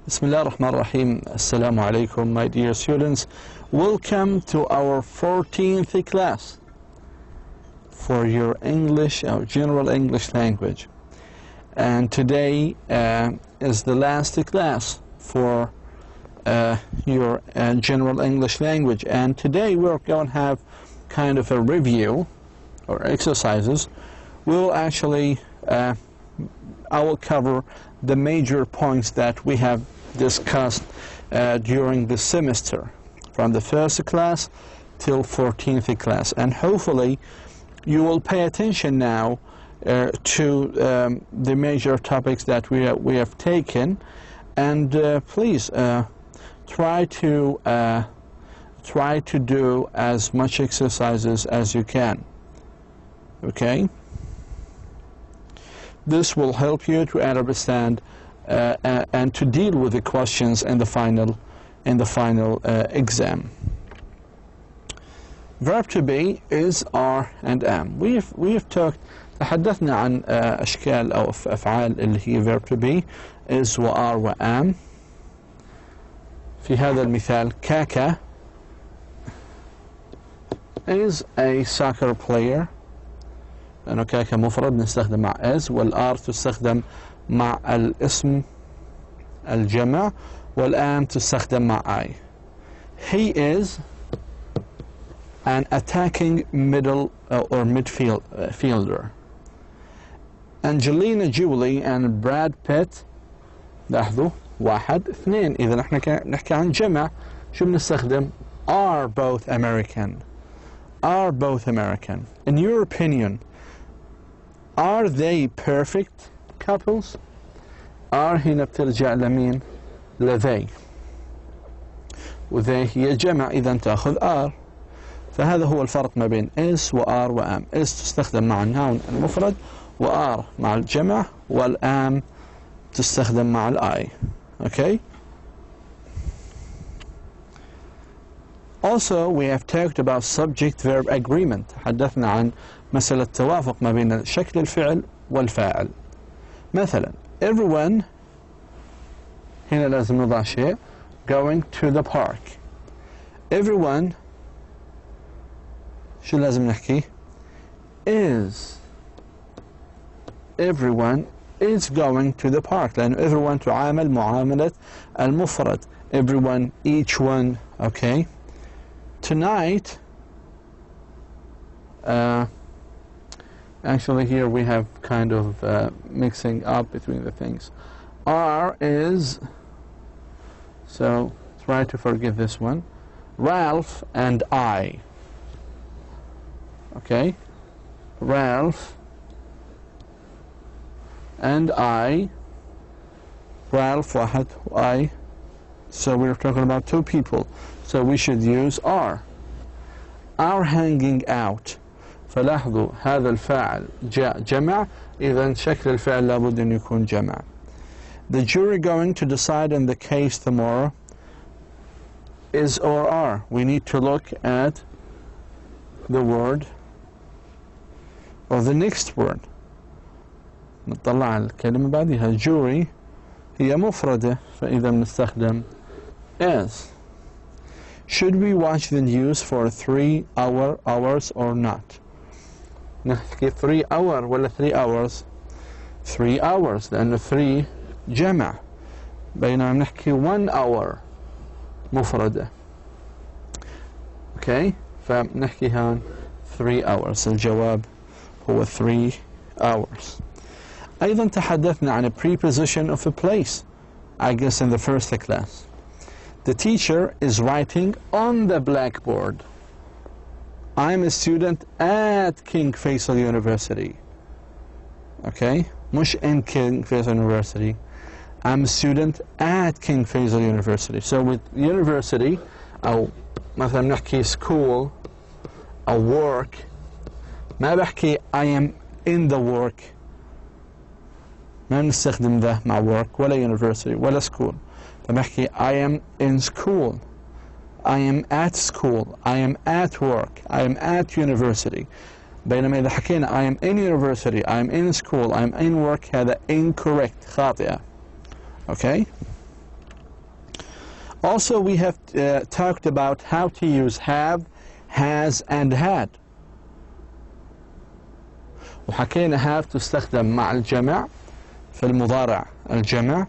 Bismillah ar-Rahman ar-Rahim. Assalamu alaikum, my dear students. Welcome to our 14th class for your English, our general English language. And today is the last class for your general English language. And today we're going to have kind of a review or exercises. We'll actually, I will cover the major points that we have discussed during the semester from the first class till 14th class, and hopefully you will pay attention now to the major topics that we have taken, and please try to do as much exercises as you can. Okay, this will help you to understand and to deal with the questions in the final exam. Verb to be is are and am. We've talked, تحدثنا عن أشكال أو أفعال اللي هي verb to be is وare وam. في هذا المثال كاكا is a soccer player، لأنه كاكا مفرد نستخدم مع is، والار تستخدم مع الاسم الجمع، والآن تستخدم مع I. He is an attacking middle or midfielder. Angelina Jolie and Brad Pitt، لاحظوا واحد اثنين، إذا نحن نحكي عن جمع شو بنستخدم؟ are both American. Are both American. In your opinion, are they perfect couples؟ are هنا بترجع لمين؟ لذي، وذي هي جمع إذا تأخذ are. فهذا هو الفرق ما بين is و are و am. is تستخدم مع النون المفرد، و are مع الجمع، والam تستخدم مع I. Okay? Also, we have talked about subject-verb agreement. تحدثنا عن مسألة التوافق ما بين شكل الفعل والفاعل. مثلا everyone، هنا لازم نضع شيء، going to the park. everyone شو لازم نحكي؟ is. everyone is going to the park، لأنه everyone تعامل معاملة المفرد. everyone، each one. Okay? Tonight, actually here we have kind of mixing up between the things. Are is, so try to forget this one, Ralph and I. Okay? Ralph and I. Ralph واحد I. So we're talking about two people. So we should use are. Are hanging out. فلاحظوا هذا الفاعل جاء جمع، إذا شكل الفعل لابد أن يكون جمع. The jury going to decide on the case tomorrow is or are. We need to look at the word or the next word. نطلع على الكلمة بعدها. jury هي مفردة، فإذا بنستخدم is. Should we watch the news for 3 hours or not؟ نحكي 3 hour ولا 3 hours؟ 3 hours، لأنه 3 جمع، بينما نحكي 1 hour مفردة. Okay؟ فنحكي هان 3 hours. الجواب هو 3 hours. أيضا تحدثنا عن a preposition of a place، I guess in the first class. The teacher is writing on the blackboard. I'm a student at King Faisal University. Okay? مش in King Faisal University. I'm a student at King Faisal University. So with university, أو مثلا نحكي school أو work، ما بحكي I am in the work. ما بنستخدم ذا مع work ولا university ولا school. فبحكي I am in school, I am at school, I am at work, I am at university. بينما إذا حكينا I am in university, I am in school, I am in work، هذا incorrect، خاطئة. Okay? Also, we have talked about how to use have, has and had. وحكينا have تستخدم مع الجمع في المضارع الجمع،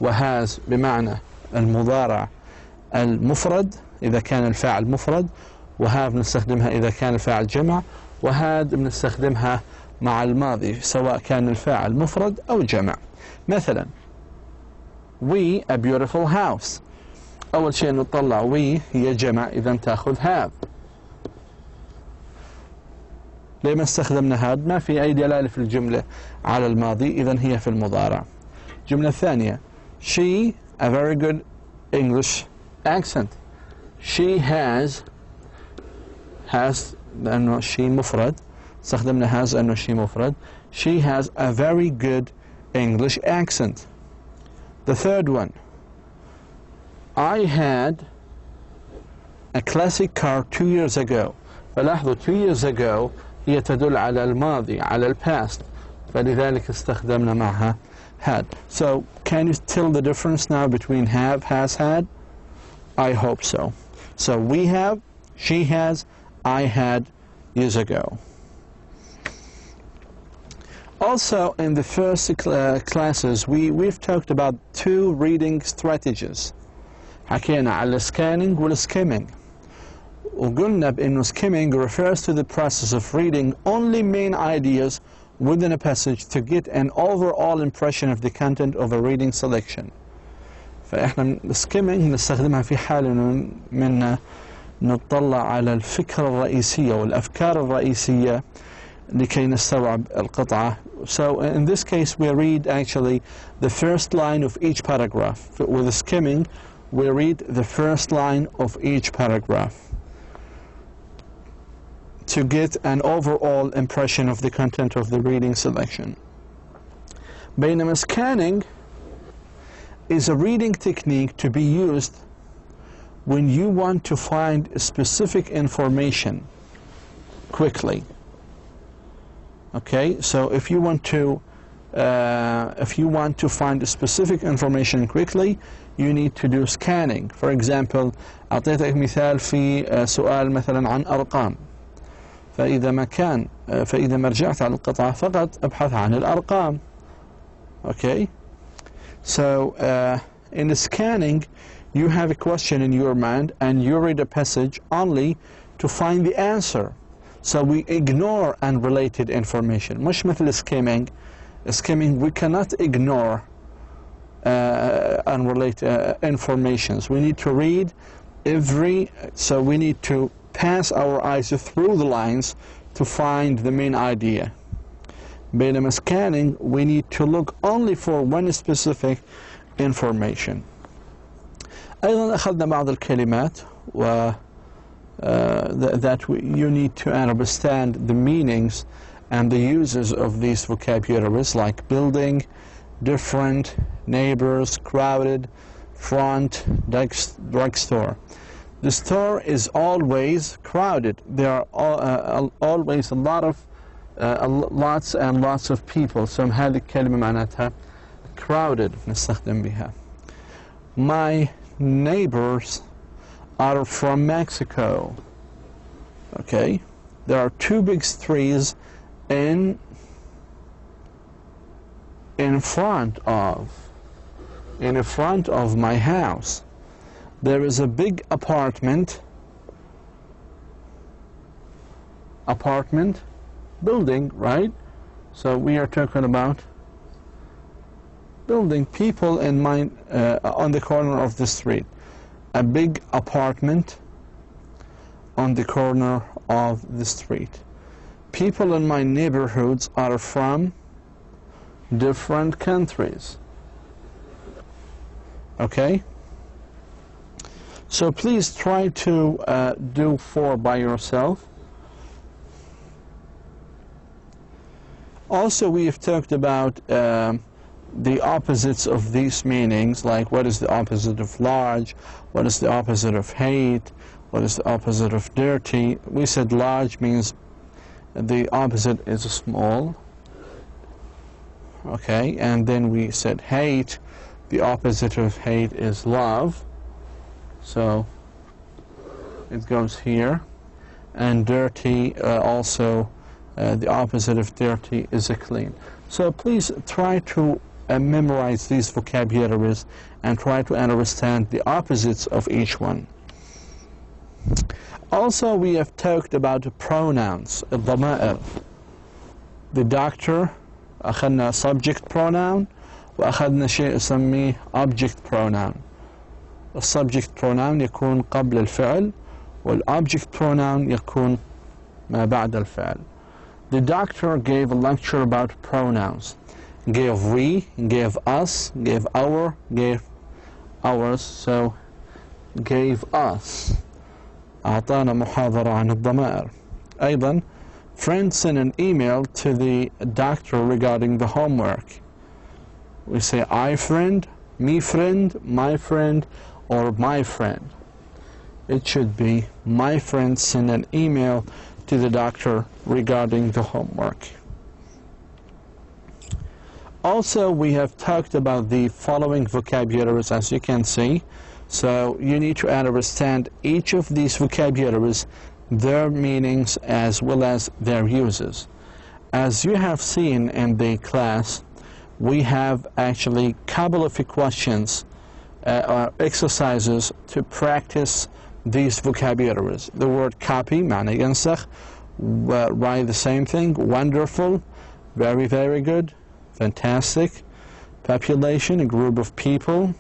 وهاز بمعنى المضارع المفرد إذا كان الفاعل مفرد، وهاف بنستخدمها إذا كان الفاعل جمع، وهاد بنستخدمها مع الماضي سواء كان الفاعل مفرد أو جمع. مثلا we a beautiful house، أول شيء نطلع we هي جمع إذا تأخذ have. لما استخدمنا هاد؟ ما في أي دلالة في الجملة على الماضي، إذا هي في المضارع. الجملة الثانية she a very good English accent. she has لأنه she مفرد، استخدمنا has لأنه she مفرد. she has a very good English accent. The third one I had a classic car 2 years ago. فلاحظوا 2 years ago هي تدل على الماضي على الباست، فلذلك استخدمنا معها had. So can you tell the difference now between have, has, had? I hope so. So we have, she has, I had years ago. Also in the first classes we've talked about 2 reading strategies. حكينا على scanning والskimming، وقلنا بأنه skimming refers to the process of reading only main ideas within a passage to get an overall impression of the content of a reading selection. فإحنا skimming نستخدمها في حال من نطلع على الفكرة الرئيسية والأفكار الرئيسية لكي نستوعب القطعة. So in this case we read actually the first line of each paragraph. With skimming we read the first line of each paragraph to get an overall impression of the content of the reading selection. بينما scanning is a reading technique to be used when you want to find specific information quickly. Okay, so if you want to find specific information quickly, you need to do scanning. For example, أعطيتك مثال في سؤال مثلا عن أرقام، فإذا ما رجعت على القطعة فقط أبحث عن الأرقام. Okay, so in scanning you have a question in your mind and you read a passage only to find the answer. So we ignore unrelated information. مش مثل skimming. Skimming we cannot ignore unrelated informations. We need to read so we need to pass our eyes through the lines to find the main idea. بينما scanning we need to look only for one specific information. أيضا أخذنا بعض الكلمات that you need to understand the meanings and the uses of these vocabularies, like building, different, neighbors, crowded, front, drugstore. The store is always crowded. There are always lots and lots of people. So هذه الكلمة معناتها crowded نستخدم بها. My neighbors are from Mexico. Okay, there are 2 big trees in front of my house. There is a big apartment building, right? So we are talking about building, people in on the corner of the street. A big apartment on the corner of the street. People in my neighborhoods are from different countries. Okay? So please try to do 4 by yourself. Also, we have talked about the opposites of these meanings, like what is the opposite of large, what is the opposite of hate, what is the opposite of dirty. We said large means the opposite is small. Okay, and then we said hate, the opposite of hate is love. So it goes here. And dirty, also the opposite of dirty is a clean. So please try to memorize these vocabularies and try to understand the opposites of each one. Also, we have talked about pronouns, الضمائر. The doctor أخذنا subject pronoun وأخذنا شيء نسميه object pronoun. السبجكت pronoun يكون قبل الفعل والobject pronoun يكون ما بعد الفعل. The doctor gave a lecture about pronouns. Gave we, gave us, gave our, gave ours. So gave us. أعطانا محاضرة عن الضمائر. أيضا, friend sent an email to the doctor regarding the homework. We say I friend, me friend, my friend, or my friend. It should be my friend sent an email to the doctor regarding the homework. Also, we have talked about the following vocabularies, as you can see. So you need to understand each of these vocabularies, their meanings as well as their uses. As you have seen in the class, we have actually a couple of questions or exercises to practice these vocabularies. The word copy, معنى ينسخ, write the same thing, wonderful, very, very good, fantastic, population, a group of people,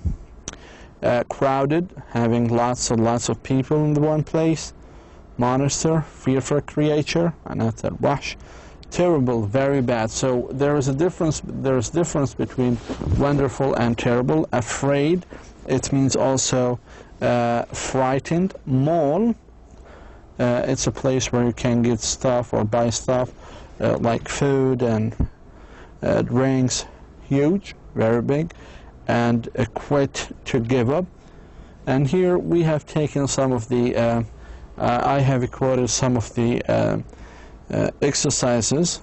crowded, having lots and lots of people in the one place, monster, fearful creature, معناتها الوحش, terrible, very bad. So there is a difference between wonderful and terrible. Afraid, it means also frightened. Mall, it's a place where you can get stuff or buy stuff like food and drinks. Huge, very big. And quit, to give up. And here we have taken some of the I have quoted some of the exercises.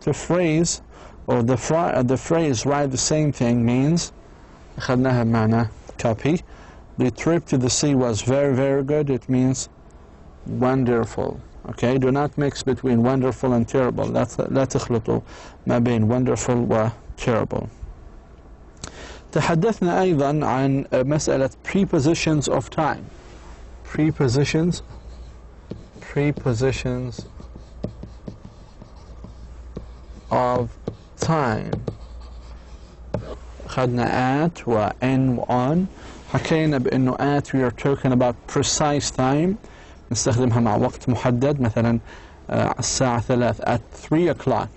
The phrase or the phrase write the same thing means أخذناها بمعنى copy. The trip to the sea was very, very good. It means wonderful. Okay, do not mix between wonderful and terrible. لا تخلطوا ما بين wonderful و terrible. تحدثنا أيضا عن مسألة prepositions of time. Prepositions of time. أخذنا at و in و on. حكينا بأنه at we are talking about precise time. نستخدمها مع وقت محدد، مثلا الساعة 3 at 3 o'clock.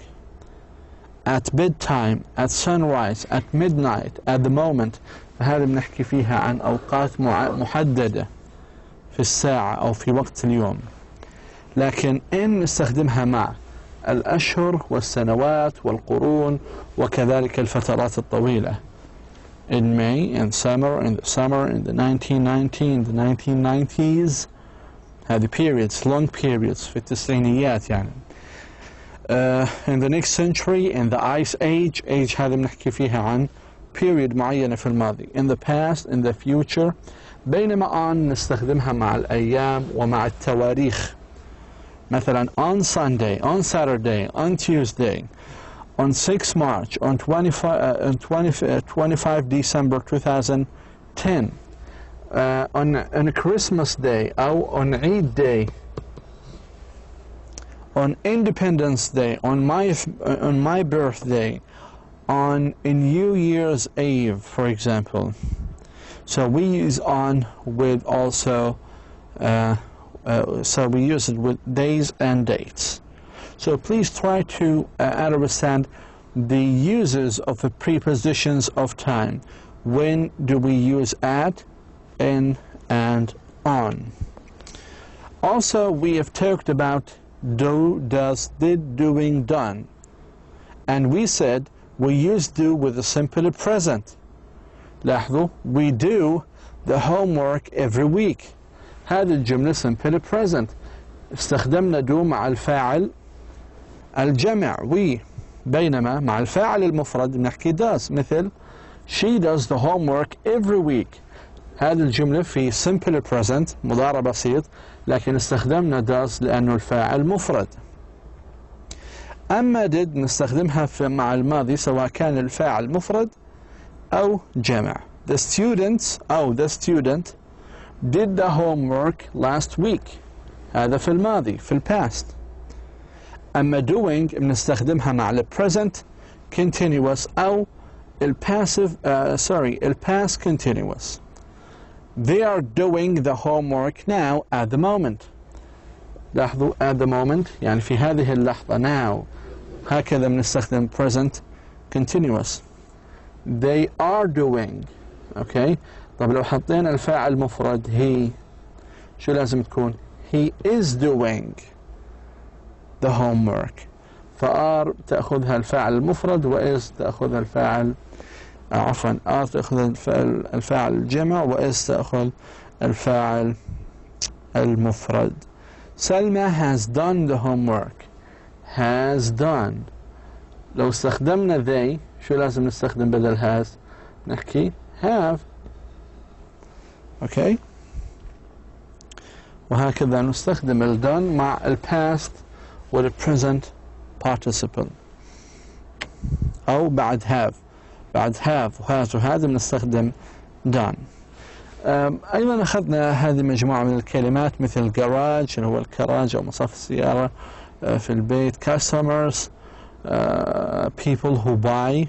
At bedtime, at sunrise, at midnight, at the moment. هذا بنحكي فيها عن أوقات محددة في الساعة أو في وقت اليوم. لكن إن نستخدمها مع الأشهر والسنوات والقرون وكذلك الفترات الطويلة. In May, in the summer, in the 1990, in the 1990s. هذه periods, long periods في التسعينيات يعني. In the next century, in the ice age هذه بنحكي فيها عن period معينة في الماضي. In the past, in the future. بينما on نستخدمها مع الأيام ومع التواريخ. مثلا on Sunday, on Saturday, on Tuesday, on 6 March, on 25 December 2010, on Christmas Day أو on Eid Day, on Independence Day, on my birthday, on a New Year's Eve, for example. So we use on with also, so we use it with days and dates. So please try to understand the uses of the prepositions of time. When do we use at, in, and on? Also, we have talked about do, does, did, doing, done. And we said we use do with the simple present. لاحظوا, we do the homework every week. هذه الجملة simple present. استخدمنا do مع الفاعل الجمع we. بينما مع الفاعل المفرد بنحكي does. مثل she does the homework every week. هذه الجملة في simple present مضارع بسيط، لكن استخدمنا does لأنه الفاعل مفرد. أما did نستخدمها مع الماضي سواء كان الفاعل مفرد أو جمع. The student did the homework last week. هذا في الماضي في past. أما doing بنستخدمها مع present continuous أو past continuous. They are doing the homework now at the moment. لاحظوا at the moment يعني في هذه اللحظة now. هكذا بنستخدم present continuous. They are doing. Okay. طب لو حطينا الفاعل مفرد he شو لازم تكون؟ He is doing the homework. فآر تأخذها الفاعل المفرد وإز تأخذها الفاعل آر تأخذ الفاعل الجمع وإز تأخذ الفاعل المفرد. سلمى has done the homework. has done. لو استخدمنا they شو لازم نستخدم بدل has؟ نحكي have. okay. وهكذا نستخدم ال done مع ال past وال present participle أو بعد have وهذا بنستخدم done. أيضا أخذنا هذه مجموعة من الكلمات مثل garage اللي هو الكراج أو مصاف السيارة في البيت. customers people who buy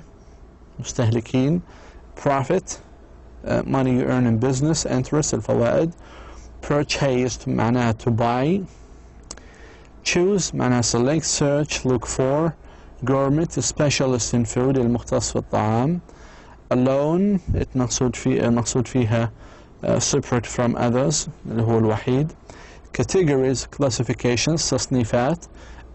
مستهلكين. profit money you earn in business. interest الفوائد. purchased معناها to buy. choose معناها select search look for. gourmet specialist in food المختص في الطعام. alone المقصود فيها separate from others اللي هو الوحيد. categories classifications تصنيفات.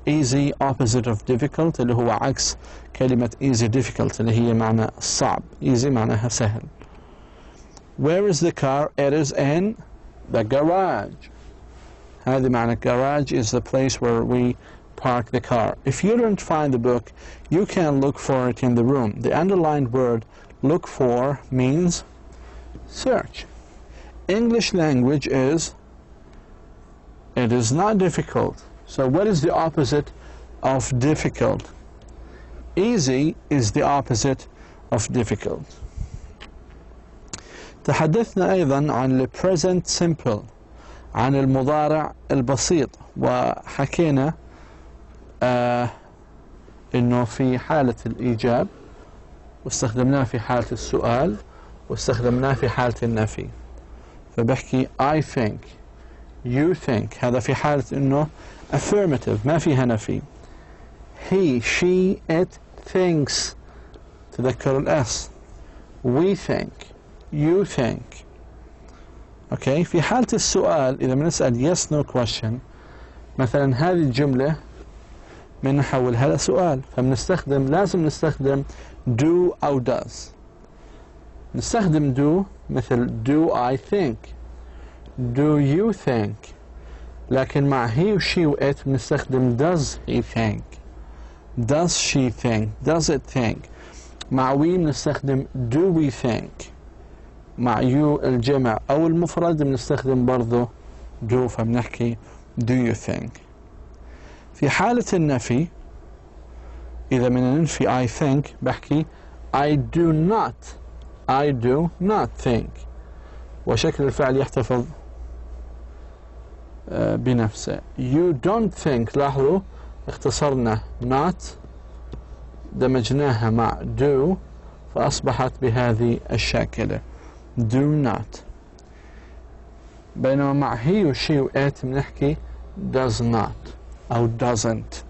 easy opposite of difficult اللي هو عكس كلمة easy difficult اللي هي معنى صعب. easy معناها سهل. where is the car? it is in the garage. هذه معنى garage is the place where we park the car. If you don't find the book, you can look for it in the room. The underlined word look for means search. English language is it is not difficult. So what is the opposite of difficult? Easy is the opposite of difficult. تحدثنا أيضا عن the present simple عن المضارع البسيط وحكينا إنه في حالة الإيجاب واستخدمناه في حالة السؤال واستخدمناه في حالة النفي. فبحكي I think you think هذا في حالة إنه affirmative ما فيها نفي. he she it thinks تذكروا الأس. we think you think. okay. في حالة السؤال إذا بنسأل yes no question مثلا هذه الجملة بنحولها لسؤال لازم نستخدم do أو does. نستخدم do مثل do I think do you think. لكن مع he و she و it بنستخدم does he think does she think does it think. مع we بنستخدم do we think. مع you الجمع أو المفرد بنستخدم برضو do فبنحكي do you think. في حالة النفي إذا من ننفي I think بحكي I do not think وشكل الفعل يحتفظ بنفسه. you don't think لاحظوا اختصرنا not دمجناها مع do فأصبحت بهذه الشاكلة do not. بينما مع he و she و it بنحكي does not أو doesn't.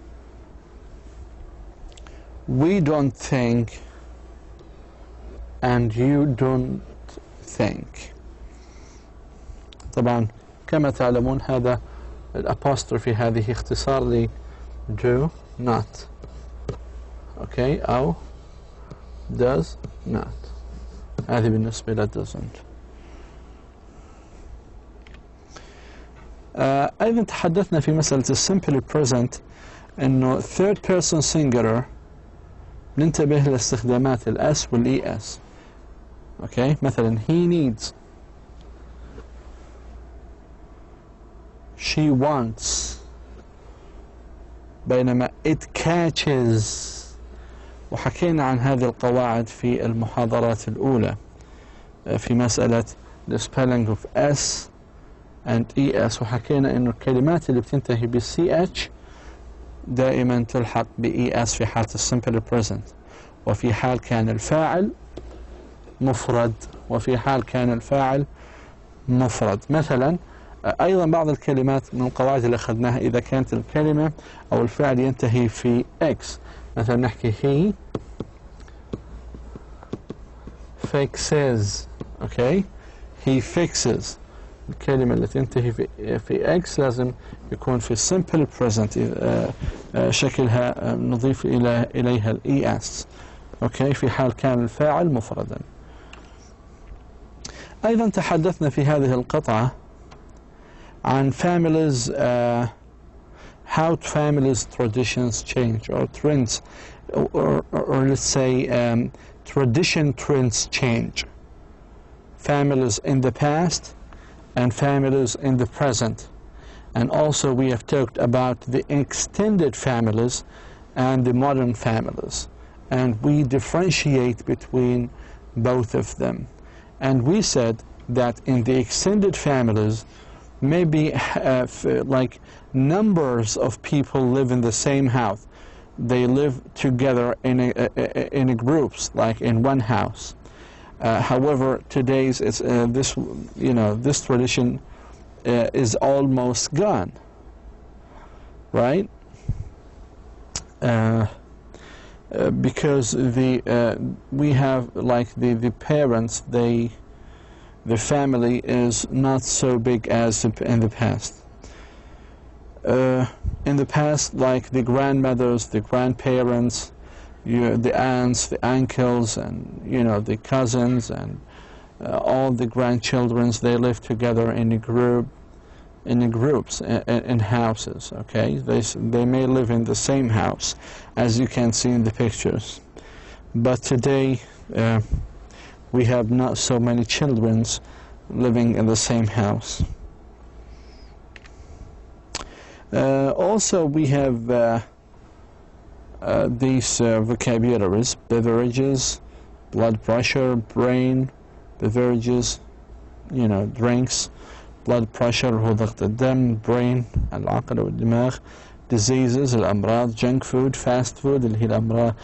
we don't think and you don't think. طبعا كما تعلمون هذا الأبوستروفي هذه اختصار ل do not. okay. أو does not. هذه بالنسبة ل doesn't. أيضا تحدثنا في مسألة simple present إنه third person singular ننتبه لاستخدامات الأس والإي أس. okay. مثلا he needs she wants، بينما it catches. وحكينا عن هذه القواعد في المحاضرات الأولى في مسألة the spelling of S and ES، وحكينا إنه الكلمات اللي بتنتهي ب CH دائما تلحق ب ES في حالة simple present، وفي حال كان الفاعل مفرد، وفي حال كان الفاعل مفرد. مثلا أيضا بعض الكلمات من القواعد اللي أخذناها إذا كانت الكلمة أو الفعل ينتهي في X، مثلا نحكي he fixes، أوكي، he fixes. الكلمة اللي تنتهي في X لازم يكون في simple present، شكلها نضيف إليها ال ES، أوكي، في حال كان الفاعل مفردا. أيضا تحدثنا في هذه القطعة عن families، how families traditions change or trends or let's say tradition trends change. Families in the past and families in the present, and also we have talked about the extended families and the modern families, and we differentiate between both of them. And we said that in the extended families, maybe like numbers of people live in the same house. They live together in groups, like in one house. However, today's this tradition is almost gone, right? Because we have like the parents, the family is not so big as in the past. In the past, like the grandmothers, the grandparents, the aunts, the uncles, and the cousins, and all the grandchildren, they live together in groups, in houses. Okay, they may live in the same house, as you can see in the pictures. But today, we have not so many children living in the same house. Also, we have these vocabularies: beverages, blood pressure, brain, beverages, drinks, blood pressure هو ضغط الدم، brain العقل والدماغ، diseases الأمراض، junk food, fast food اللي هي الأمراض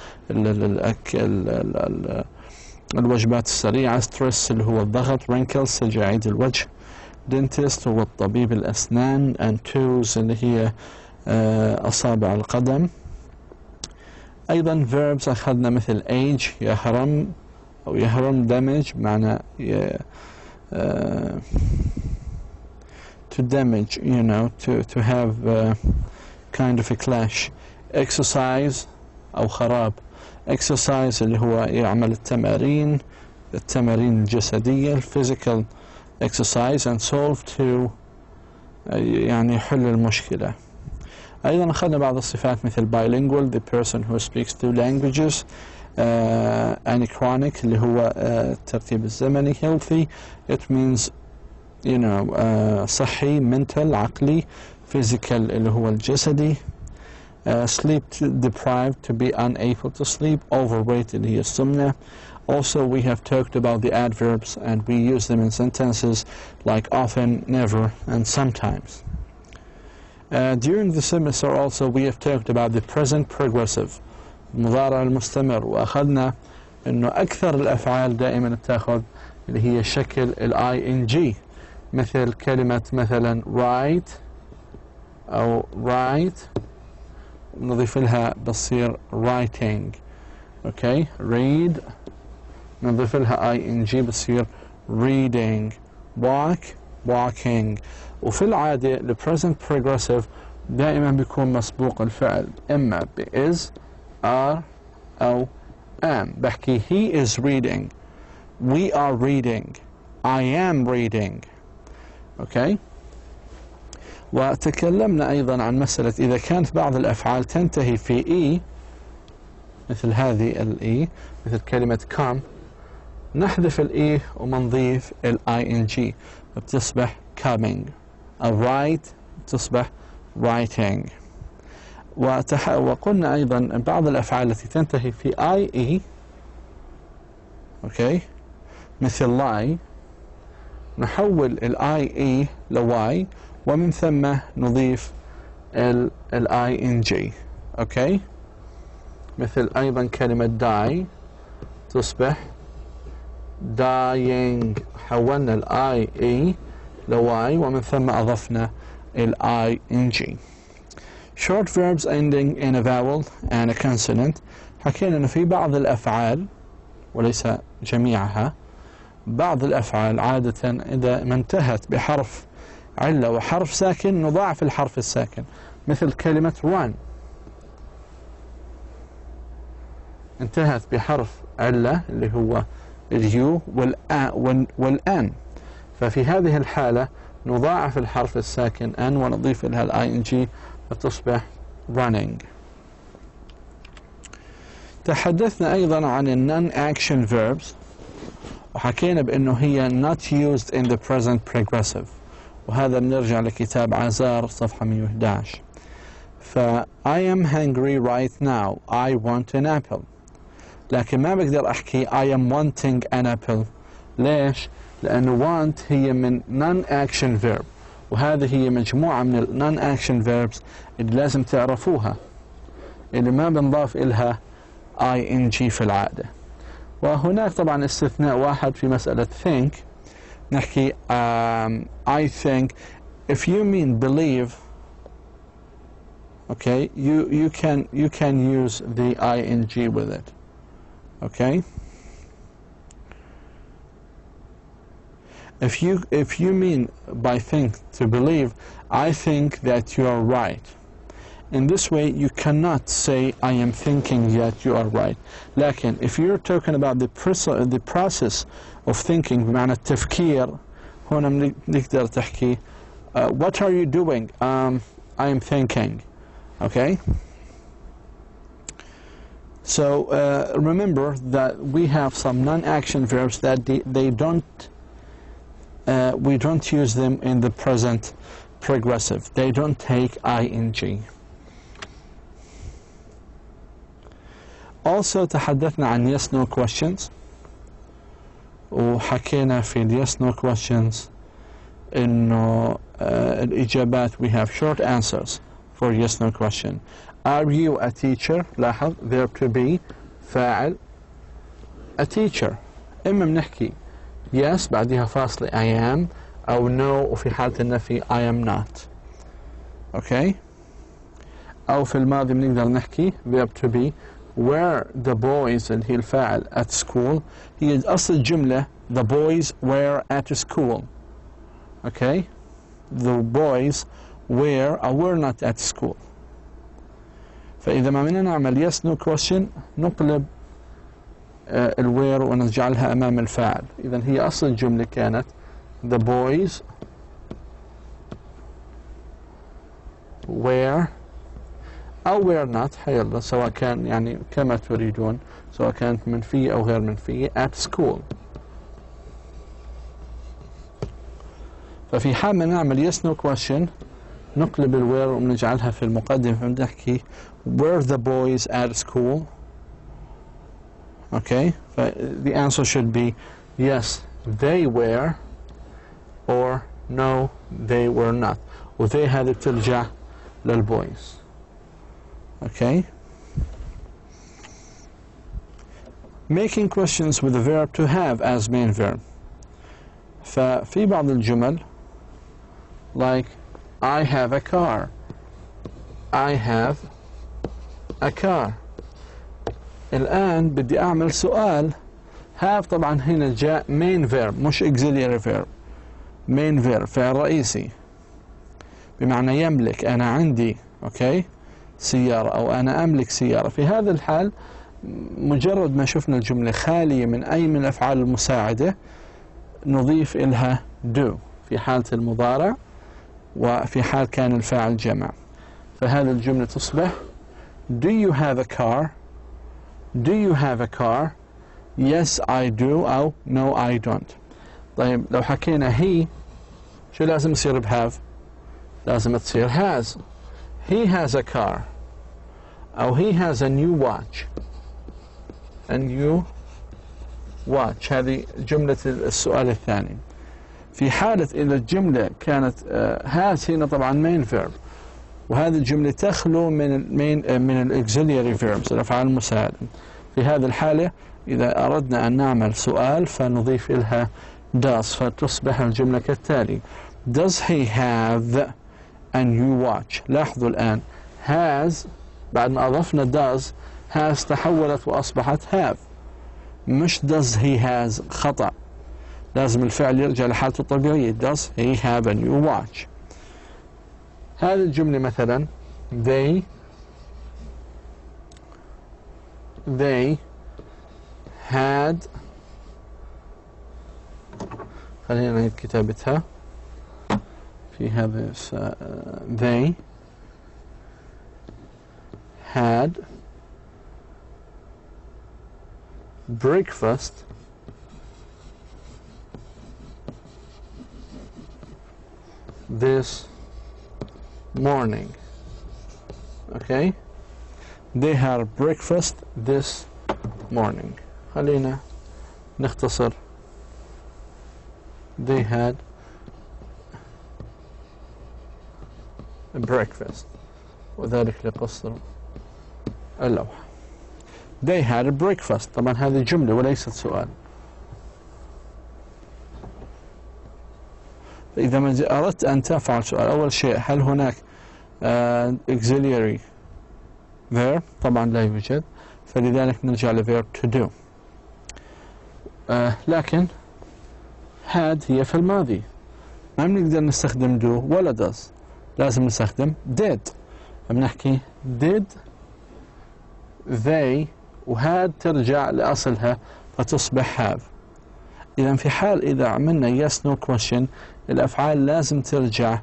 الوجبات السريعة، stress اللي هو الضغط، wrinkles تجاعيد الوجه، dentist هو الطبيب الأسنان، and toes اللي هي أصابع القدم. أيضا verbs أخذنا مثل age يهرم أو يهرم، damage معنى to damage, to have kind of a clash. exercise أو خراب، exercise اللي هو يعمل التمارين الجسدية، physical exercise، and solve to يعني يحل المشكلة. أيضا أخذنا بعض الصفات مثل bilingual the person who speaks two languages، anachronic اللي هو الترتيب الزمني، healthy it means صحي، mental عقلي، physical اللي هو الجسدي، sleep deprived to be unable to sleep، overweight اللي هي السمنة. Also, we have talked about the adverbs, and we use them in sentences like often, never, and sometimes. During the semester also we have talked about the present progressive المضارع المستمر، وأخذنا إنه أكثر الأفعال دائما بتاخذ اللي هي شكل ing، مثل كلمة مثلا write أو write نضيف لها بصير writing، okay، read نضيف لها ing بصير reading، walk walking. وفي العادة ال present progressive دائما بيكون مسبوق الفعل إما ب is are أو am. بحكي he is reading، we are reading، I am reading. okay. وتكلمنا أيضا عن مسألة إذا كانت بعض الأفعال تنتهي في e مثل هذه ال e مثل كلمة come، نحذف ال e ومنضيف ال ing، بتصبح coming. write تصبح writing. وقلنا أيضا بعض الأفعال التي تنتهي في IE أوكي مثل lie نحول ال IE ل Y ومن ثم نضيف ال ING أوكي. مثل أيضا كلمة die تصبح dying، حولنا ال IE ل Y ومن ثم أضفنا ال ING. Short verbs ending in a vowel and a consonant. حكينا أنه في بعض الأفعال وليس جميعها، بعض الأفعال عادة إذا ما انتهت بحرف علة وحرف ساكن نضاعف الحرف الساكن، مثل كلمة run انتهت بحرف علة اللي هو اليو والآن، ففي هذه الحالة نضاعف الحرف الساكن أن ونضيف لها ال ING فتصبح running. تحدثنا أيضا عن ال non-action verbs وحكينا بأنه هي not used in the present progressive، وهذا بنرجع لكتاب عزار صفحة 111. ف I am hungry right now I want an apple، لكن ما بقدر أحكي I am wanting an apple. ليش؟ لأنه want هي من non-action verb، وهذه هي مجموعة من ال non-action verbs اللي لازم تعرفوها اللي ما بنضاف إلها ING في العادة. وهناك طبعا استثناء واحد في مسألة think، نحكي I think if you mean believe okay you can use the ING with it okay. If you mean by think to believe, I think that you are right. In this way you cannot say I am thinking that you are right. لكن if you're talking about the process of thinking بمعنى التفكير، هنا نقدر تحكي what are you doing? I am thinking. Okay. So remember that we have some non-action verbs that they don't we don't use them in the present progressive. They don't take ING. Also تحدثنا عن yes no questions، وحكينا في ال yes no questions إنه الإجابات we have short answers for yes no question. Are you a teacher؟ لاحظ verb to be فاعل a teacher، إما بنحكي yes بعدها فاصلة I am أو no وفي حالة النفي I am not. okay. أو في الماضي بنقدر نحكي verb to be were the boys اللي هي الفاعل at school، هي أصل الجملة the boys were at school. okay. The boys were or were not at school. فإذا ما بدنا نعمل yes no question نقلب الوير ونجعلها أمام الفاعل. إذن هي أصل الجملة كانت the boys were أو were not حيلا سواء كان يعني كما تريدون، سواء كانت منفية أو غير منفية at school. ففي حال ما نعمل yes no question نقلب الوير ونجعلها في المقدمة فنحكي were the boys at school. okay. The answer should be yes they were or no they were not، و they هذه بترجع للبويز. okay. Making questions with the verb to have as main verb. ففي بعض الجمل like I have a car I have a car. الآن بدي أعمل سؤال have طبعا هنا جاء main verb مش auxiliary verb. main verb فعل رئيسي بمعنى يملك، أنا عندي okay سيارة أو أنا أملك سيارة. في هذا الحال مجرد ما شفنا الجملة خالية من أي من الأفعال المساعدة نضيف إلها do في حالة المضارع وفي حال كان الفاعل جمع. فهذه الجملة تصبح do you have a car do you have a car yes I do أو no I don't. طيب لو حكينا he شو لازم يصير بهاف؟ لازم تصير has. He has a car أو he has a new watch. A new watch هذه جملة السؤال الثاني. في حالة إذا الجملة كانت has هنا طبعا main verb، وهذه الجملة تخلو من الauxiliary verbs الأفعال المساعدة. في هذه الحالة إذا أردنا أن نعمل سؤال فنضيف لها does، فتصبح الجملة كالتالي: Does he have a new watch؟ لاحظوا الآن has بعد ما أضفنا does has تحولت وأصبحت have، مش does he has. خطأ، لازم الفعل يرجع لحالته الطبيعية. Does he have a new watch؟ هذه الجملة مثلا they had، خلينا نعيد كتابتها في هذا they had breakfast this morning. Okay, they had breakfast this morning. خلينا نختصر they had breakfast وذلك لقصر اللوحة. They had a breakfast، طبعا هذه جملة وليست سؤال. إذا ما أردت أن تفعل سؤال، أول شيء هل هناك auxiliary verb؟ طبعا لا يوجد، فلذلك نرجع لverb to do. لكن had هي في الماضي، ما بنقدر نستخدم do ولا does، لازم نستخدم did. بنحكي did they، وهاد ترجع لأصلها فتصبح have. إذا في حال إذا عملنا yes no question الأفعال لازم ترجع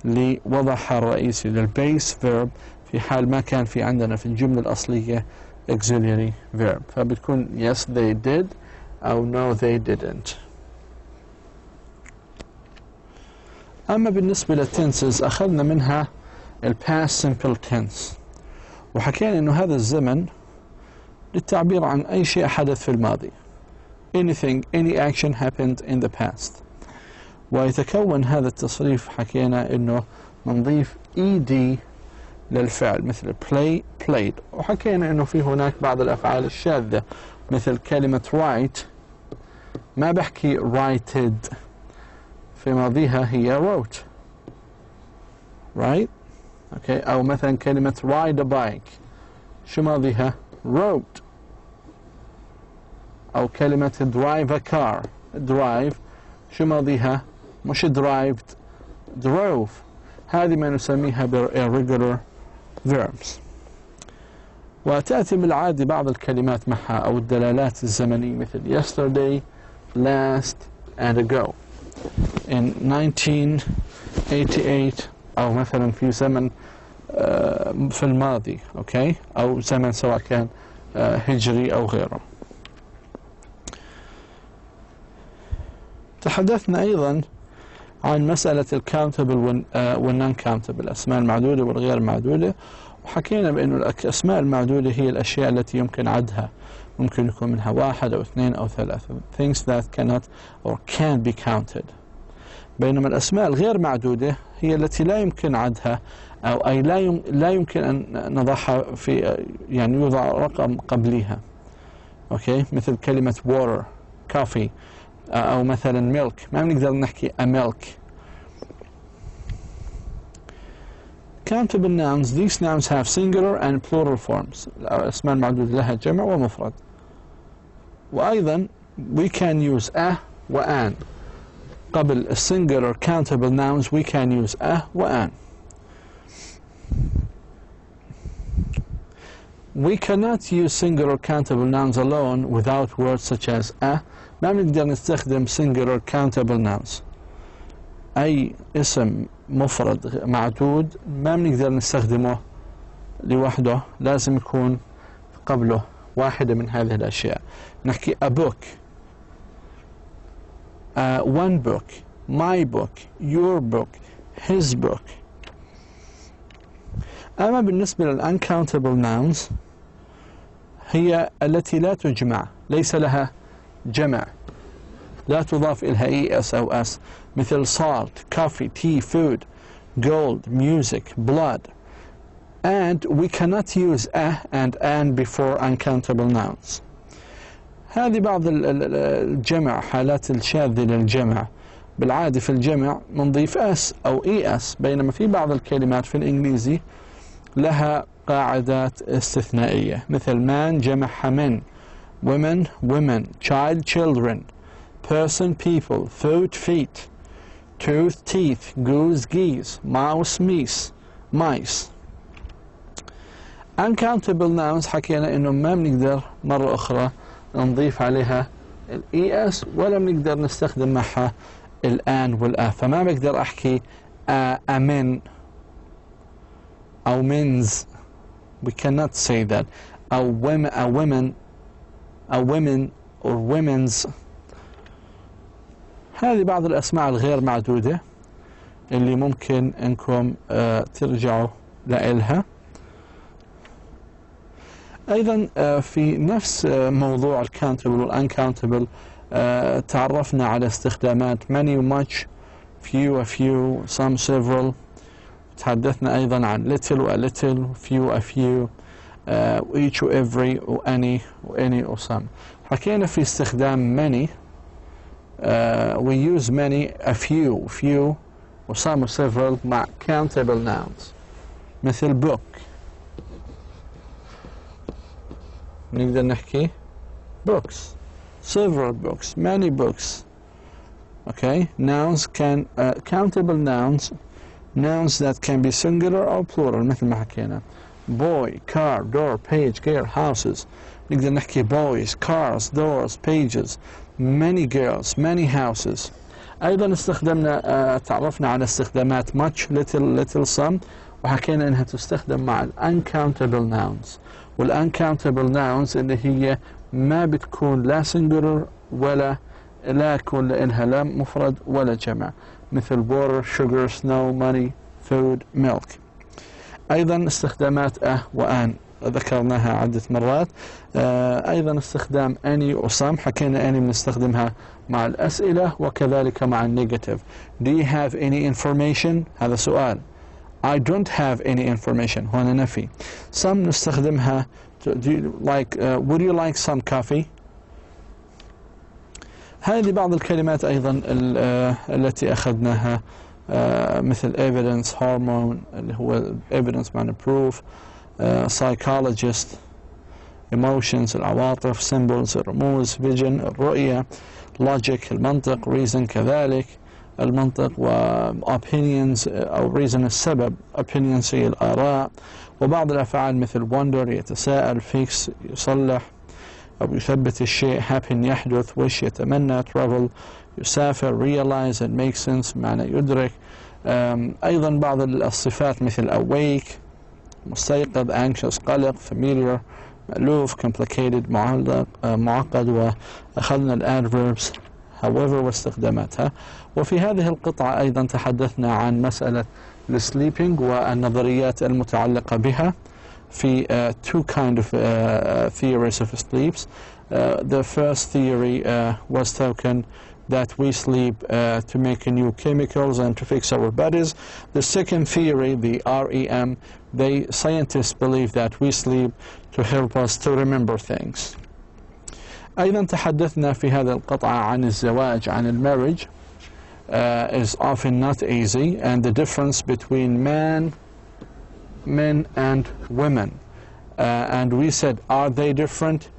لوضعها الرئيسي للبيس verb، في حال ما كان في عندنا في الجملة الأصلية auxiliary verb، فبتكون yes they did أو no they didn't. أما بالنسبة للتنسز أخذنا منها past simple tense، وحكينا إنه هذا الزمن للتعبير عن أي شيء حدث في الماضي. Anything, any action happened in the past. ويتكون هذا التصريف حكينا إنه نضيف ed للفعل مثل play played، وحكينا إنه في هناك بعض الأفعال الشاذة مثل كلمة write ما بحكي writed، في ماضيها هي wrote right. okay. أو مثلا كلمة ride a bike شو ماضيها rode. أو كلمة drive a car drive شو ماضيها مش drived drove. هذه ما نسميها irregular verbs. وتأتي بالعادة بعض الكلمات معها أو الدلالات الزمنية مثل yesterday last and ago in 1988 أو مثلا في زمن في الماضي أوكي، أو زمن سواء كان هجري أو غيره. تحدثنا أيضا عن مسألة الكاونتبل والنون كاونتبل، الأسماء المعدودة والغير معدودة، وحكينا بأنه الأسماء المعدودة هي الأشياء التي يمكن عدها، ممكن يكون منها واحد أو اثنين أو ثلاثة things that cannot or can't be counted. بينما الأسماء الغير معدودة هي التي لا يمكن عدها أو أي لا يمكن أن نضعها في يعني يوضع رقم قبلها أوكي، مثل كلمة water coffee أو مثلا milk ما بنقدر نحكي a milk. Countable nouns, these nouns have singular and plural forms. الأسماء المعدودة لها جمع ومفرد. وأيضا we can use a و an. قبل singular countable nouns we can use a و an. We cannot use singular countable nouns alone without words such as a. ما بنقدر نستخدم singular countable nouns. أي اسم مفرد معدود ما بنقدر نستخدمه لوحده، لازم يكون قبله واحدة من هذه الأشياء. نحكي a book, one book, my book, your book, his book. أما بالنسبة للuncountable nouns هي التي لا تجمع، ليس لها جمع، لا تضاف إلها es أو s، مثل salt, coffee, tea, food, gold, music, blood. And we cannot use and an before uncountable nouns. هذه بعض الجمع، حالات الشاذة للجمع. بالعادة في الجمع منضيف s أو es، بينما في بعض الكلمات في الإنجليزي لها قاعدات استثنائية، مثل man جمعها من، women women، child children، person people، foot feet، tooth teeth، goose geese، mouse mice. uncountable nouns حكينا إنه ما بنقدر مرة أخرى نضيف عليها es ولا بنقدر نستخدم معها الآن والآ، فما بقدر أحكي أمن أو men's. We cannot say that. أو women or women's. هذه بعض الأسماء الغير معدودة اللي ممكن أنكم ترجعوا لإلها. أيضا في نفس موضوع الcountable والuncountable تعرفنا على استخدامات many وmuch، few a few، some several. تحدثنا أيضا عن little و a little، few a few، each و every و any و some. حكينا في استخدام many، we use many a few و some و several مع countable nouns، مثل book. نقدر نحكي books، several books، many books. Okay, nouns can countable nouns that can be singular or plural مثل ما حكينا boy، car، door، page، gear، houses. نقدر نحكي boys، cars، doors، pages، many girls، many houses. أيضا استخدمنا تعرفنا على استخدامات much، little، some، وحكينا إنها تستخدم مع uncountable nouns. والuncountable nouns اللي هي ما بتكون لا singular ولا يكون لإلها لا مفرد ولا جمع، مثل water، sugar، snow، money، food، milk. أيضا استخدامات وآن ذكرناها عدة مرات. أيضا استخدام any و some، حكينا any بنستخدمها مع الأسئلة وكذلك مع النيجاتيف. Do you have any information؟ هذا سؤال. I don't have any information، هنا نفي. Some نستخدمها do you like would you like some coffee؟ هذه بعض الكلمات أيضا التي أخذناها مثل evidence، hormone اللي هو evidence معنى proof، psychologist، emotions العواطف، symbols الرموز، vision الرؤية، logic المنطق، reason كذلك المنطق، و opinions أو reason السبب، opinions هي الآراء. وبعض الأفعال مثل wonder يتساءل، fix يصلح أو يثبت الشيء، happen يحدث، wish يتمنى، travel يسافر، realize and make sense معنى يدرك. أيضا بعض الصفات مثل awake مستيقظ، anxious قلق، familiar مألوف، complicated معقد. وأخذنا الadverbs however واستخداماتها. وفي هذه القطعة أيضا تحدثنا عن مسألة الsleeping والنظريات المتعلقة بها في two kind of theories of sleeps. The first theory was taken that we sleep to make new chemicals and to fix our bodies. The second theory, the REM, scientists believe that we sleep to help us to remember things. أيضا تحدثنا في هذه القطعة عن الزواج، عن marriage is often not easy, and the difference between men and women. And we said, are they different?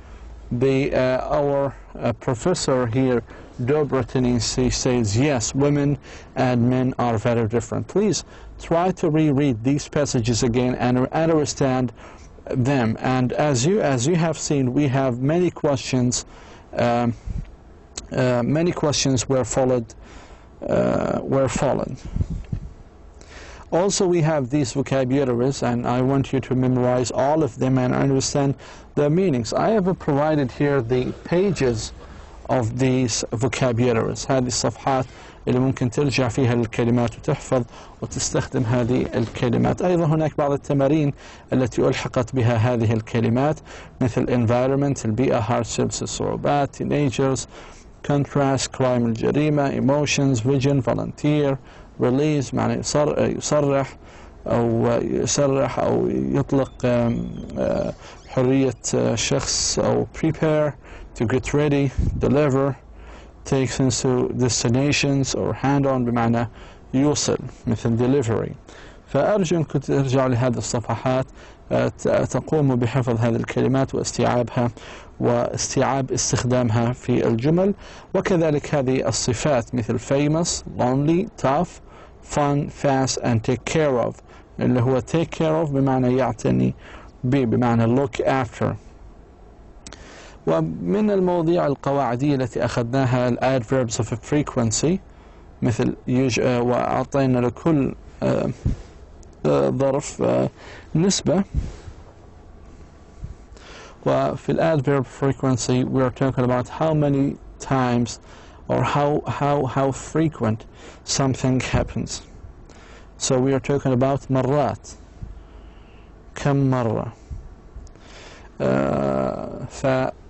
Our professor here, Dobrotin, says yes, women and men are very different. Please try to reread these passages again and understand them. And as you have seen, we have many questions. Many questions were followed. Also, we have these vocabularies, and I want you to memorize all of them and understand their meanings. I have provided here the pages of these vocabularies. هذه الصفحات اللي ممكن ترجع فيها للكلمات وتحفظ وتستخدم هذه الكلمات. أيضا هناك بعض التمارين التي ألحقت بها هذه الكلمات مثل environment البيئة، hardships الصعوبات، teenagers contrast crime الجريمة، emotions vision volunteer release معنى يصرح أو يطلق حرية شخص، أو prepare to get ready deliver take things to destinations or hand on بمعنى يوصل مثل delivery. فأرجو أنكم ترجعوا لهذه الصفحات تقوموا بحفظ هذه الكلمات واستيعابها واستيعاب استخدامها في الجمل، وكذلك هذه الصفات مثل famous lonely tough fun fast and take care of اللي هو take care of بمعنى يعتني به بمعنى look after. ومن المواضيع القواعدية التي أخذناها ال adverbs of frequency مثل وأعطينا لكل ظرف نسبة. وفي ال adverb frequency we are talking about how many times or how frequent something happens. So we are talking about مرات كم مرة.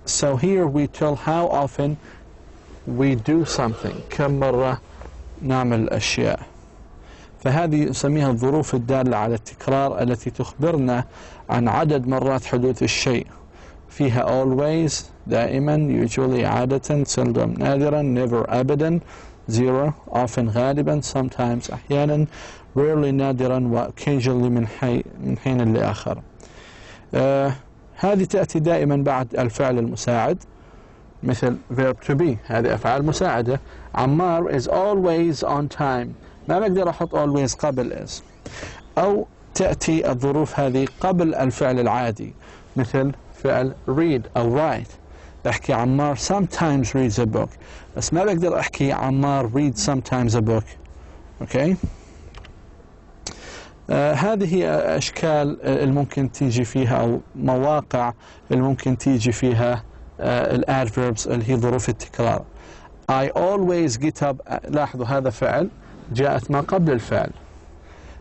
So here we tell how often we do something كم مرة نعمل أشياء. فهذه نسميها الظروف الدالة على التكرار التي تخبرنا عن عدد مرات حدوث الشيء. فيها always دائما usually عادة seldom نادرا never أبدا zero often غالبا sometimes أحيانا rarely نادرا و occasionally من حين لآخر. هذه تأتي دائما بعد الفعل المساعد مثل verb to be، هذه أفعال مساعدة. عمار is always on time، ما بقدر أحط always قبل is. أو تأتي الظروف هذه قبل الفعل العادي مثل فعل read أو write. أحكي عمار sometimes reads a book، بس ما بقدر أحكي عمار reads sometimes a book. أوكي؟ هذه هي أشكال الممكن تيجي فيها أو مواقع الممكن تيجي فيها الادفيربس اللي هي ظروف التكرار. I always get up، لاحظوا هذا فعل جاءت ما قبل الفعل،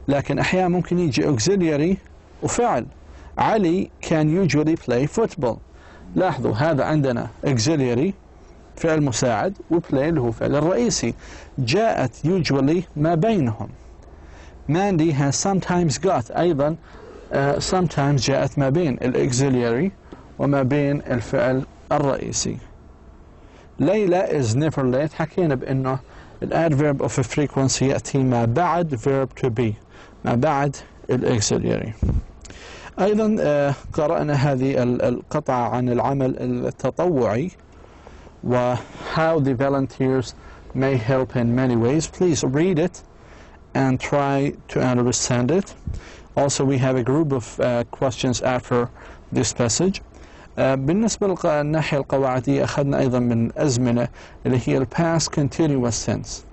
لكن أحيانا ممكن يجي auxiliary وفعل. علي can usually play football، لاحظوا هذا عندنا auxiliary فعل مساعد وplay اللي هو فعل الرئيسي، جاءت usually ما بينهم. Mandy has sometimes got أيضا sometimes جاءت ما بين الauxiliary وما بين الفعل الرئيسي. ليلى is never late، حكينا بأنه الادverb of frequency يأتي ما بعد verb to be، ما بعد الauxiliary. أيضا قرأنا هذه القطعة عن العمل التطوعي و how the volunteers may help in many ways. Please read it and try to understand it. Also we have a group of questions after this passage. بالنسبة للناحية القواعدية أخذنا أيضا من أزمنة اللي هي past continuous tense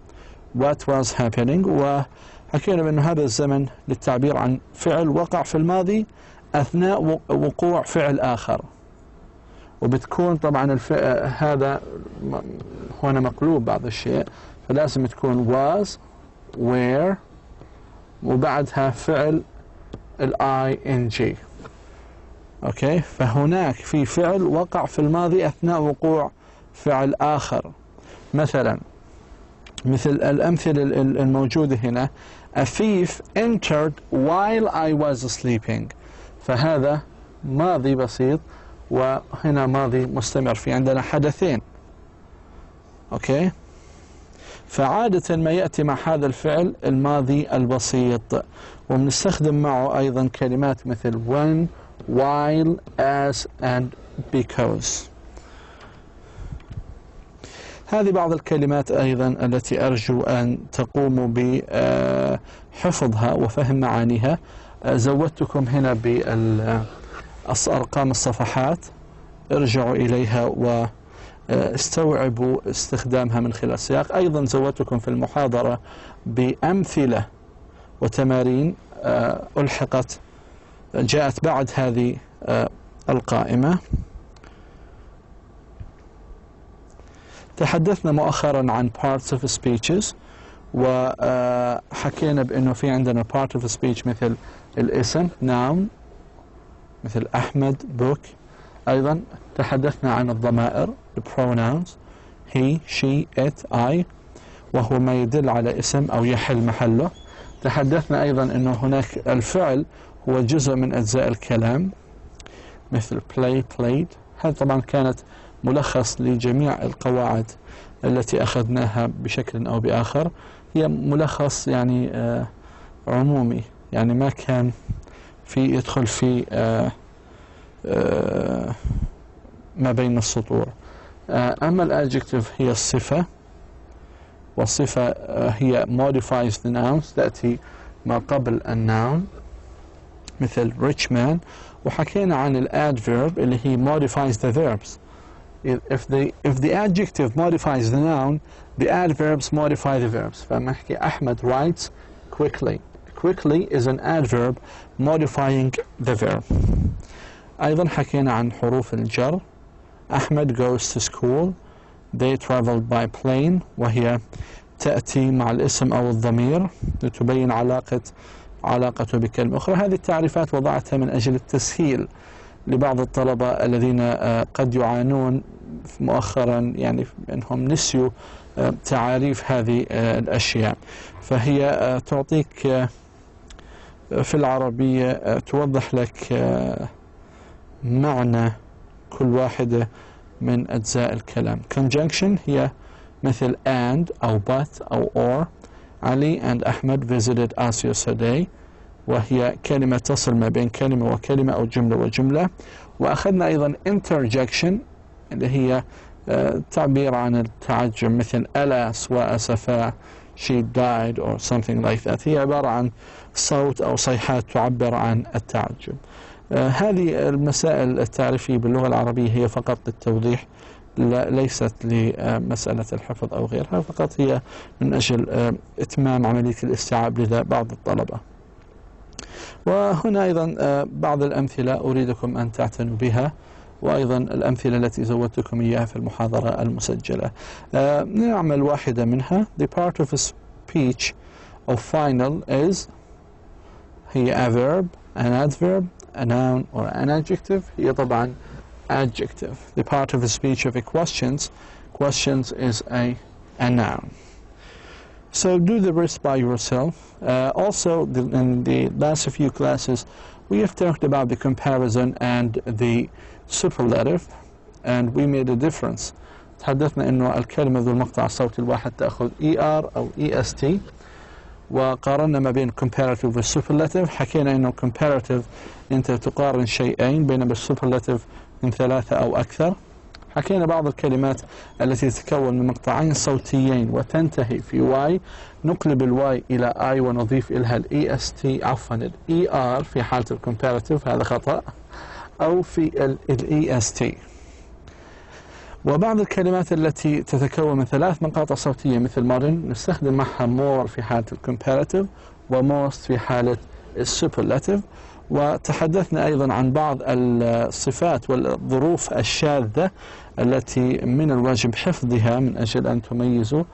what was happening، وحكينا بأنه هذا الزمن للتعبير عن فعل وقع في الماضي أثناء وقوع فعل آخر، وبتكون طبعا هذا هنا مقلوب بعض الشيء، فلازم تكون was where وبعدها فعل ing. أوكي، فهناك في فعل وقع في الماضي أثناء وقوع فعل آخر. مثل الأمثلة الموجودة هنا a thief entered while I was sleeping، فهذا ماضي بسيط وهنا ماضي مستمر، في عندنا حدثين. أوكي، فعادة ما يأتي مع هذا الفعل الماضي البسيط، وبنستخدم معه أيضا كلمات مثل when while as and because. هذه بعض الكلمات أيضا التي أرجو أن تقوموا بحفظها وفهم معانيها. زودتكم هنا بأرقام الصفحات، ارجعوا إليها واستوعبوا استخدامها من خلال السياق. أيضا زودتكم في المحاضرة بأمثلة وتمارين ألحقت جاءت بعد هذه القائمة. تحدثنا مؤخرا عن parts of speeches وحكينا بأنه في عندنا part of speech مثل الاسم noun مثل أحمد book. أيضا تحدثنا عن الضمائر pronouns he, she, it, I، وهو ما يدل على اسم أو يحل محله. تحدثنا أيضا أنه هناك الفعل هو جزء من أجزاء الكلام مثل play, played. هذه طبعا كانت ملخص لجميع القواعد التي أخذناها بشكل أو بآخر، هي ملخص يعني عمومي، يعني ما كان في يدخل في ما بين السطور. أما الادجكتيف هي الصفة، والصفة هي modifies the nouns، تأتي ما قبل الناون مثل rich man. وحكينا عن الادverb اللي هي modifies the verbs. If the adjective modifies the noun, the adverbs modify the verbs. فنحكي أحمد writes quickly. Quickly is an adverb modifying the verb. أيضا حكينا عن حروف الجر. أحمد goes to school. They traveled by plane، وهي تأتي مع الاسم أو الضمير لتبين علاقته بكلمة أخرى. هذه التعريفات وضعتها من أجل التسهيل لبعض الطلبة الذين قد يعانون مؤخرا يعني أنهم نسيوا تعاريف هذه الأشياء. فهي تعطيك في العربية توضح لك معنى كل واحدة من أجزاء الكلام. conjunction هي مثل and أو but أو or. علي and أحمد visited us yesterday، وهي كلمة تصل ما بين كلمة وكلمة أو جملة وجملة. وأخذنا أيضا interjection اللي هي تعبير عن التعجب مثل ألاس وأسفا she died or something like that. هي عبارة عن صوت أو صيحات تعبر عن التعجب. هذه المسائل التعريفية باللغة العربية هي فقط للتوضيح، ليست لمسألة الحفظ أو غيرها، فقط هي من أجل إتمام عملية الاستيعاب لدى بعض الطلبة. وهنا أيضا بعض الأمثلة أريدكم أن تعتنوا بها، وأيضا الأمثلة التي زودتكم إياها في المحاضرة المسجلة. نعمل واحدة منها. The part of a speech of final is، هي a verb, an adverb, a noun or an adjective. هي طبعا adjective. The part of a speech of a questions is a noun. So do the rest by yourself. Also, in the last few classes, we have talked about the comparison and the superlative, and we made a difference. تحدثنا إنه الكلمة ذو المقطع الصوتي الواحد تأخذ ER أو EST، وقارنا ما بين comparative والsuperlative. حكينا إنه comparative أنت تقارن شيئين، بينما الsuperlative من ثلاثة أو أكثر. حكينا بعض الكلمات التي تتكون من مقطعين صوتيين وتنتهي في واي، نقلب الواي إلى آي ونضيف إلها الEST، عفوا الER في حالة الكومباراتيف، هذا خطأ، أو في الEST. وبعض الكلمات التي تتكون من ثلاث مقاطع صوتية مثل modern نستخدم معها more في حالة الكومباراتيف وmost في حالة السوبرلاتيف. وتحدثنا أيضا عن بعض الصفات والظروف الشاذة التي من الواجب حفظها من أجل أن تميزوا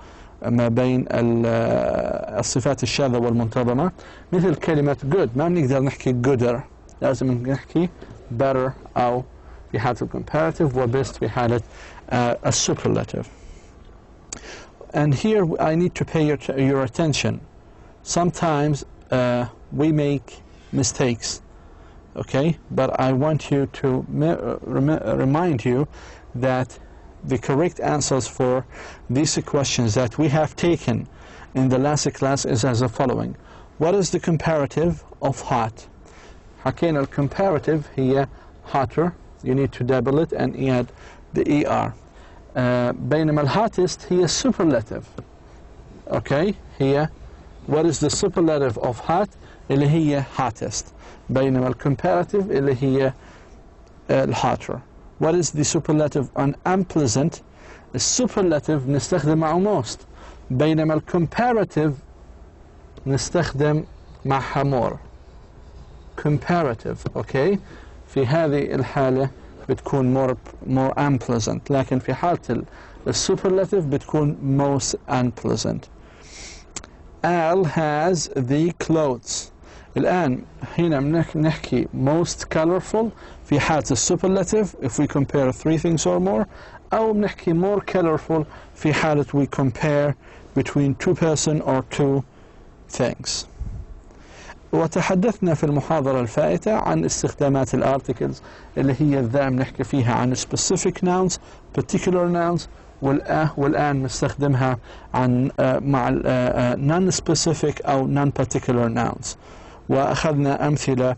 ما بين الصفات الشاذة والمنتظمة، مثل كلمة good ما بنقدر نحكي gooder، لازم نحكي better أو في حالة الcomparative، وbest في حالة الsuperlative. And here I need to pay your attention. Sometimes we make mistakes, okay, but I want you to remind you that the correct answers for these questions that we have taken in the last class is as the following. What is the comparative of hot? حكينا الcomparative هي hotter, you need to double it and add the ER. بينما hottest هي superlative, okay, هي what is the superlative of hot اللي هي hottest، بينما comparative اللي هي hotter. What is the superlative on unpleasant؟ السوبرلاتيف نستخدم مع most، بينما comparative نستخدم معها more. comparative okay، في هذه الحالة بتكون more unpleasant، لكن في حالة السوبرلاتيف بتكون most unpleasant. Al has the clothes. الآن هنا بنحكي most colorful في حالة السوبرلاتيف if we compare 3 things or more، أو بنحكي more colorful في حالة we compare between 2 person or 2 things. وتحدثنا في المحاضرة الفائتة عن استخدامات الارتكلز اللي هي دائما نحكي فيها عن specific nouns particular nouns، والآن نستخدمها عن مع non-specific أو non-particular nouns، وأخذنا أمثلة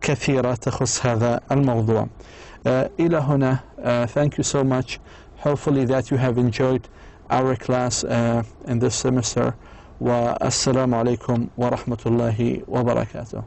كثيرة تخص هذا الموضوع. إلى هنا thank you so much. Hopefully that you have enjoyed our class in this semester. والسلام عليكم ورحمة الله وبركاته.